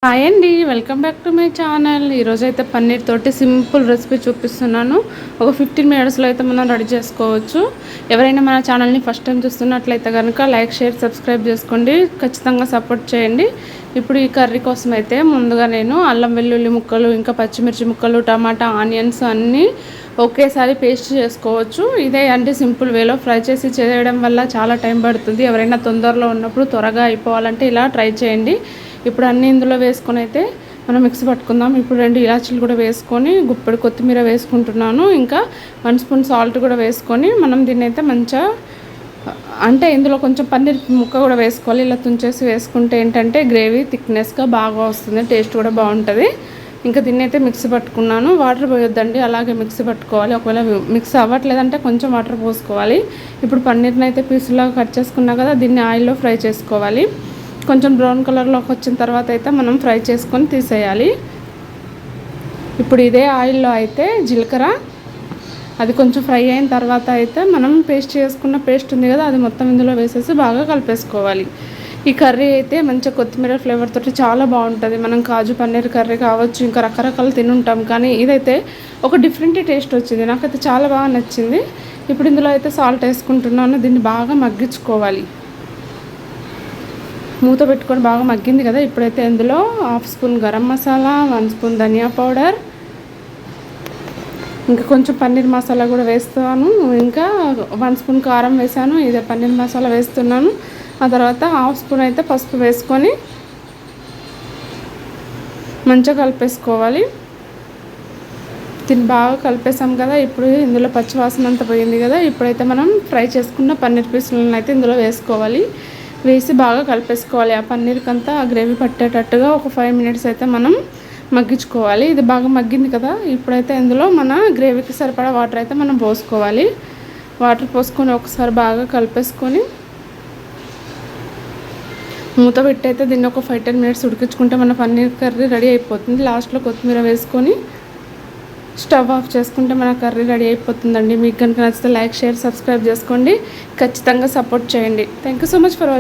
Hi అండి, welcome back to my channel. ఈరోజు అయితే పన్నీర్ తోటి సింపుల్ రెసిపీ చూపిస్తున్నాను. ఒక 15 మినిట్స్లో అయితే మనం రెడీ చేసుకోవచ్చు. ఎవరైనా మన ఛానల్ని ఫస్ట్ టైం చూస్తున్నట్లయితే కనుక లైక్, షేర్, సబ్స్క్రైబ్ చేసుకోండి. ఖచ్చితంగా సపోర్ట్ చేయండి. ఇప్పుడు ఈ కర్రీ కోసం అయితే ముందుగా నేను అల్లం వెల్లుల్లి ముక్కలు, ఇంకా పచ్చిమిర్చి ముక్కలు, టమాటా, ఆనియన్స్ అన్నీ ఒకేసారి పేస్ట్ చేసుకోవచ్చు. ఇదే అంటే సింపుల్ వేలో ఫ్రై చేసి చేయడం వల్ల చాలా టైం పడుతుంది. ఎవరైనా తొందరలో ఉన్నప్పుడు త్వరగా అయిపోవాలంటే ఇలా ట్రై చేయండి. ఇప్పుడు అన్నీ ఇందులో వేసుకొని అయితే మనం మిక్సీ పట్టుకుందాం. ఇప్పుడు 2 ఇలాచీలు కూడా వేసుకొని గుప్పెడు కొత్తిమీర వేసుకుంటున్నాను. ఇంకా 1 స్పూన్ సాల్ట్ కూడా వేసుకొని మనం దీన్ని అయితే మంచిగా అంటే ఇందులో కొంచెం పన్నీర్ ముక్క కూడా వేసుకోవాలి. ఇలా తుంచేసి వేసుకుంటే ఏంటంటే గ్రేవీ థిక్నెస్గా బాగా వస్తుంది, టేస్ట్ కూడా బాగుంటుంది. ఇంకా దీన్ని అయితే మిక్సీ పట్టుకున్నాను. వాటర్ పోయొద్దండి, అలాగే మిక్సీ పట్టుకోవాలి. ఒకవేళ మిక్స్ అవ్వట్లేదంటే కొంచెం వాటర్ పోసుకోవాలి. ఇప్పుడు పన్నీర్ని అయితే పీసులాగా కట్ చేసుకున్నా కదా, దీన్ని ఆయిల్లో ఫ్రై చేసుకోవాలి. కొంచెం బ్రౌన్ కలర్లోకి వచ్చిన తర్వాత అయితే మనం ఫ్రై చేసుకొని తీసేయాలి. ఇప్పుడు ఇదే ఆయిల్లో అయితే జీలకర్ర అది కొంచెం ఫ్రై అయిన తర్వాత అయితే మనం పేస్ట్ చేసుకున్న పేస్ట్ ఉంది కదా, అది మొత్తం ఇందులో వేసేసి బాగా కలిపేసుకోవాలి. ఈ కర్రీ అయితే మంచిగా కొత్తిమీర ఫ్లేవర్ తోటి చాలా బాగుంటుంది. మనం కాజు పన్నీర్ కర్రీ కావచ్చు, ఇంకా రకరకాలు తినుంటాం, కానీ ఇదైతే ఒక డిఫరెంట్ టేస్ట్ వచ్చింది. నాకైతే చాలా బాగా నచ్చింది. ఇప్పుడు ఇందులో అయితే సాల్ట్ వేసుకుంటున్నాను. దీన్ని బాగా మగ్గించుకోవాలి. మూత పెట్టుకొని బాగా మగ్గింది కదా, ఇప్పుడైతే ఇందులో 1/2 స్పూన్ గరం మసాలా, 1 స్పూన్ ధనియా పౌడర్, ఇంకా కొంచెం పన్నీర్ మసాలా కూడా వేస్తాను. ఇంకా 1 స్పూన్ కారం వేసాను. ఇదే పన్నీర్ మసాలా వేస్తున్నాను. ఆ తర్వాత 1/2 స్పూన్ అయితే పసుపు వేసుకొని మంచిగా కలిపేసుకోవాలి. దీన్ని బాగా కలిపేసాం కదా, ఇప్పుడు ఇందులో పచ్చివాసన అంతా పోయింది కదా, ఇప్పుడైతే మనం ఫ్రై చేసుకున్న పన్నీర్ పీసులను అయితే ఇందులో వేసుకోవాలి. వేసి బాగా కలిపేసుకోవాలి. ఆ పన్నీర్కి అంతా ఆ గ్రేవీ పట్టేటట్టుగా ఒక 5 మినిట్స్ అయితే మనం మగ్గించుకోవాలి. ఇది బాగా మగ్గింది కదా, ఇప్పుడైతే ఇందులో మన గ్రేవీకి సరిపడా వాటర్ అయితే మనం పోసుకోవాలి. వాటర్ పోసుకొని ఒకసారి బాగా కలిపేసుకొని మూత పెట్టి అయితే దీన్ని ఒక 5-10 మినిట్స్ ఉడికించుకుంటే మన పన్నీర్ కర్రీ రెడీ అయిపోతుంది. లాస్ట్లో కొత్తిమీర వేసుకొని స్టవ్ ఆఫ్ చేసుకుంటే మన కర్రీ రెడీ అయిపోతుందండి. మీకు కనుక నచ్చితే లైక్, షేర్, సబ్స్క్రైబ్ చేసుకోండి. ఖచ్చితంగా సపోర్ట్ చేయండి. Thank you so much for watching.